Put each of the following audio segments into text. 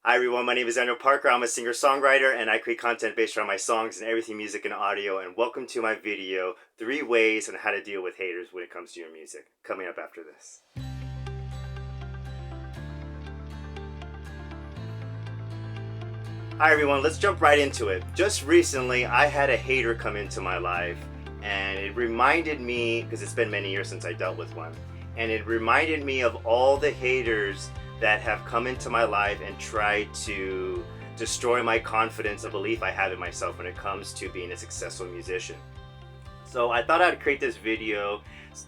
Hi everyone, my name is Daniel Parker. I'm a singer-songwriter and I create content based around my songs and everything music and audio. And welcome to my video, 3 ways on how to deal with haters when it comes to your music. Coming up after this. Hi everyone, let's jump right into it. Just recently, I had a hater come into my life and it reminded me, because it's been many years since I dealt with one, and it reminded me of all the haters that have come into my life and tried to destroy my confidence and belief I have in myself when it comes to being a successful musician. So I thought I'd create this video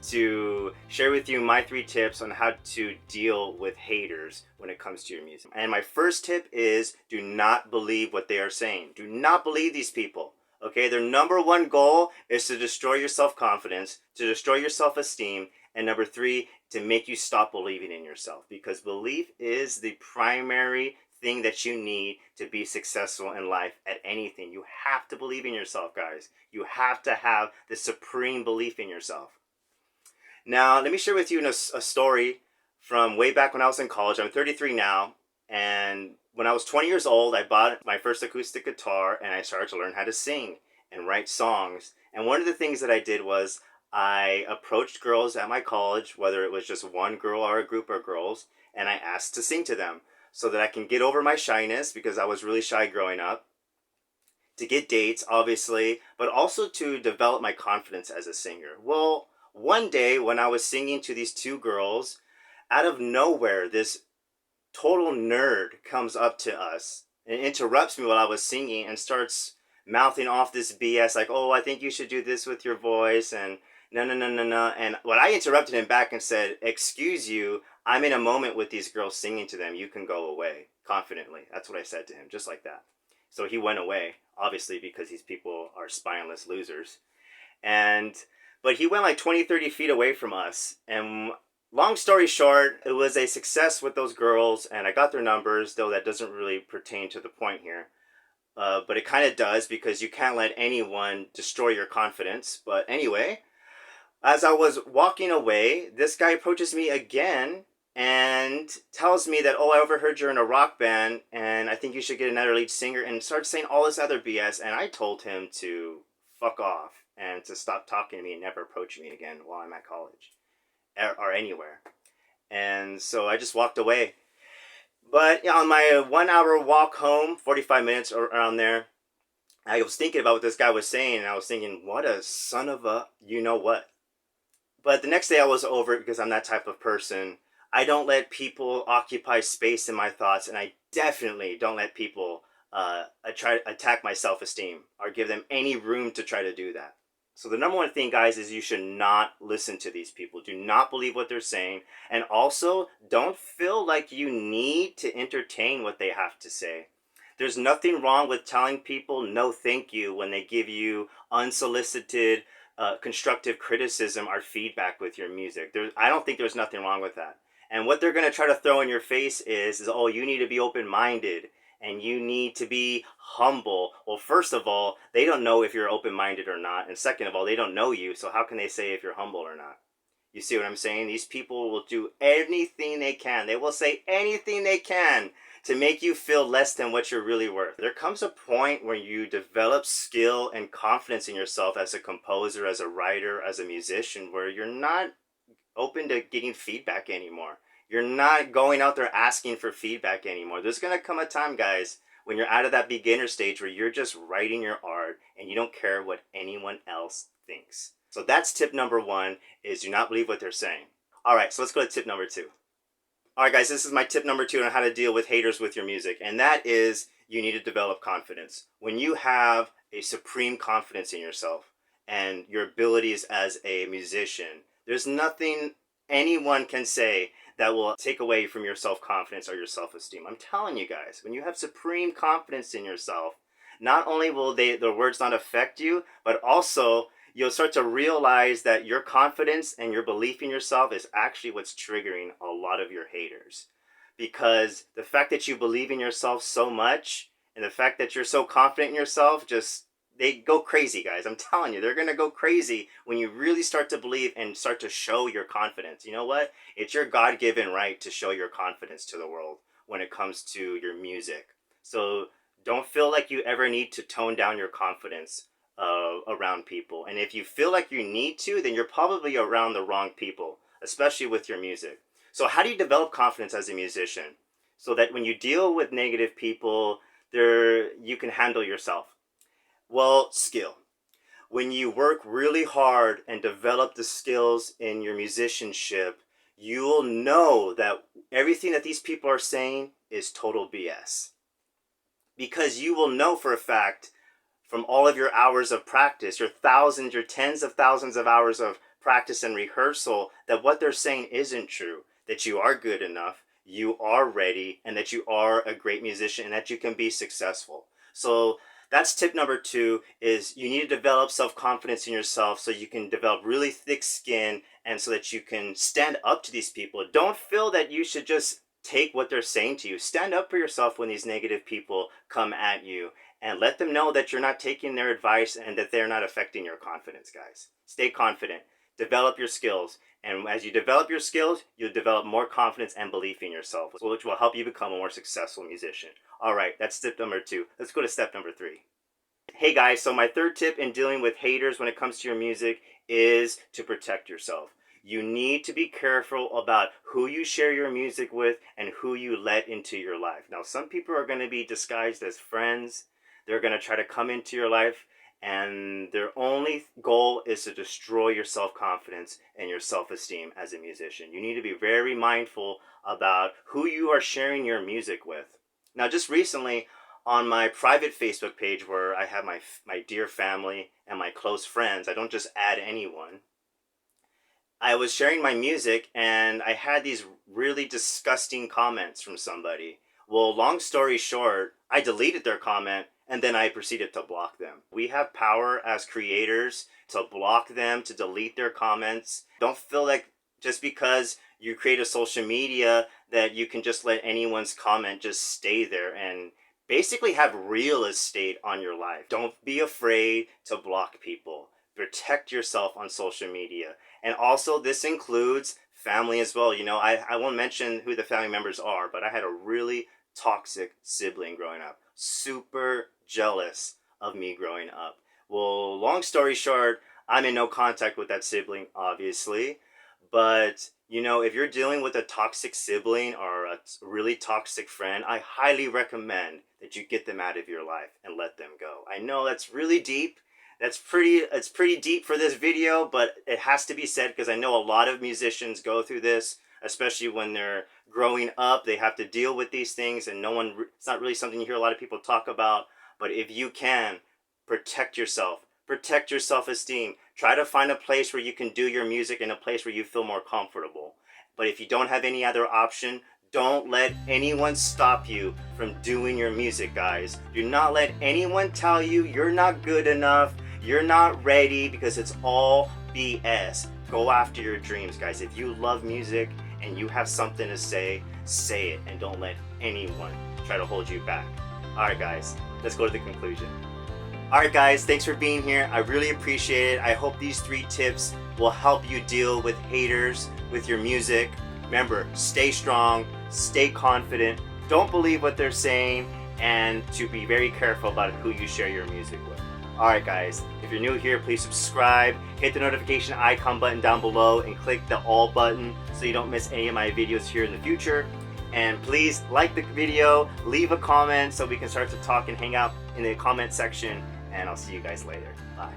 to share with you my 3 tips on how to deal with haters when it comes to your music. And my first tip is do not believe what they are saying. Do not believe these people. Okay, their number 1 goal is to destroy your self-confidence, to destroy your self-esteem, and number 3, to make you stop believing in yourself, because belief is the primary thing that you need to be successful in life at anything. You have to believe in yourself, guys. You have to have the supreme belief in yourself. Now, let me share with you a story from way back when I was in college. I'm 33 now, and when I was 20 years old, I bought my first acoustic guitar and I started to learn how to sing and write songs. And one of the things that I did was I approached girls at my college, whether it was just one girl or a group of girls, and I asked to sing to them so that I can get over my shyness, because I was really shy growing up, to get dates, obviously, but also to develop my confidence as a singer. Well, one day when I was singing to these 2 girls, out of nowhere, this total nerd comes up to us and interrupts me while I was singing and starts mouthing off this BS like, oh, I think you should do this with your voice, and no, no, no, no, no. And when I interrupted him back and said, excuse you, I'm in a moment with these girls singing to them. You can go away confidently. That's what I said to him, just like that. So he went away, obviously, because these people are spineless losers. But he went like 20, 30 feet away from us. And long story short, it was a success with those girls, and I got their numbers, though that doesn't really pertain to the point here. But it kind of does, because you can't let anyone destroy your confidence. But anyway, as I was walking away, this guy approaches me again and tells me that, oh, I overheard you're in a rock band and I think you should get another lead singer, and starts saying all this other BS. And I told him to fuck off and to stop talking to me and never approach me again while I'm at college or anywhere. And so I just walked away. But on my 1-hour walk home, 45 minutes or around there, I was thinking about what this guy was saying, and I was thinking, what a son of a you know what. But the next day I was over it, because I'm that type of person. I don't let people occupy space in my thoughts, and I definitely don't let people try to attack my self-esteem or give them any room to try to do that. So the number 1 thing, guys, is you should not listen to these people. Do not believe what they're saying. And also, don't feel like you need to entertain what they have to say. There's nothing wrong with telling people no thank you when they give you unsolicited constructive criticism or feedback with your music. I don't think there's nothing wrong with that. And what they're going to try to throw in your face is, oh, you need to be open-minded and you need to be humble. Well, first of all, they don't know if you're open-minded or not. And second of all, they don't know you. So how can they say if you're humble or not? You see what I'm saying? These people will do anything they can. They will say anything they can to make you feel less than what you're really worth. There comes a point where you develop skill and confidence in yourself as a composer, as a writer, as a musician, where you're not open to getting feedback anymore. You're not going out there asking for feedback anymore. There's going to come a time, guys, when you're out of that beginner stage where you're just writing your art and you don't care what anyone else thinks. So that's tip number 1, is do not believe what they're saying. All right, so let's go to tip number 2. All right, guys, this is my tip number 2 on how to deal with haters with your music, and that is you need to develop confidence. When you have a supreme confidence in yourself and your abilities as a musician, there's nothing anyone can say that will take away from your self-confidence or your self-esteem. I'm telling you guys, when you have supreme confidence in yourself, not only will the words not affect you, but also you'll start to realize that your confidence and your belief in yourself is actually what's triggering a lot of your haters. Because the fact that you believe in yourself so much and the fact that you're so confident in yourself, they go crazy, guys. I'm telling you, they're going to go crazy when you really start to believe and start to show your confidence. You know what? It's your God-given right to show your confidence to the world. when it comes to your music. So don't feel like you ever need to tone down your confidence around people. And if you feel like you need to, then you're probably around the wrong people, especially with your music. So how do you develop confidence as a musician? So that when you deal with negative people, you can handle yourself. Well, skill. When you work really hard and develop the skills in your musicianship, you'll know that everything that these people are saying is total BS. Because you will know for a fact from all of your hours of practice, your thousands, your tens of thousands of hours of practice and rehearsal, that what they're saying isn't true, that you are good enough, you are ready, and that you are a great musician and that you can be successful. So that's tip number 2, is you need to develop self-confidence in yourself so you can develop really thick skin and so that you can stand up to these people. Don't feel that you should just take what they're saying to you. Stand up for yourself when these negative people come at you and let them know that you're not taking their advice and that they're not affecting your confidence, guys. Stay confident. Develop your skills. And as you develop your skills, you'll develop more confidence and belief in yourself, which will help you become a more successful musician. All right, that's tip number 2. Let's go to step number 3. Hey guys, so my third tip in dealing with haters when it comes to your music is to protect yourself. You need to be careful about who you share your music with and who you let into your life. Now, some people are going to be disguised as friends. They're going to try to come into your life, and their only goal is to destroy your self-confidence and your self-esteem as a musician. You need to be very mindful about who you are sharing your music with. Now, just recently, on my private Facebook page where I have my dear family and my close friends, I don't just add anyone, I was sharing my music and I had these really disgusting comments from somebody. Well, long story short, I deleted their comment and then I proceeded to block them. We have power as creators to block them, to delete their comments. Don't feel like just because you create a social media that you can just let anyone's comment just stay there and basically have real estate on your life. Don't be afraid to block people. Protect yourself on social media. And also this includes family as well. You know, I won't mention who the family members are, but I had a really toxic sibling growing up. Super jealous of me growing up. Well, long story short, I'm in no contact with that sibling, obviously. But, you know, if you're dealing with a toxic sibling or a really toxic friend, I highly recommend that you get them out of your life and let them go. I know that's really deep. It's pretty deep for this video, but it has to be said because I know a lot of musicians go through this, especially when they're growing up. They have to deal with these things, and it's not really something you hear a lot of people talk about. But if you can, protect yourself. Protect your self-esteem. Try to find a place where you can do your music in a place where you feel more comfortable. But if you don't have any other option, don't let anyone stop you from doing your music, guys. Do not let anyone tell you you're not good enough, you're not ready, because it's all BS. Go after your dreams, guys. If you love music and you have something to say it, and don't let anyone try to hold you back. All right, guys, let's go to the conclusion. All right, guys, thanks for being here. I really appreciate it. I hope these 3 tips will help you deal with haters with your music. Remember, stay strong, stay confident, don't believe what they're saying, and to be very careful about who you share your music with. Alright guys, if you're new here, please subscribe, hit the notification icon button down below, and click the all button so you don't miss any of my videos here in the future. And please like the video, leave a comment so we can start to talk and hang out in the comment section, and I'll see you guys later. Bye.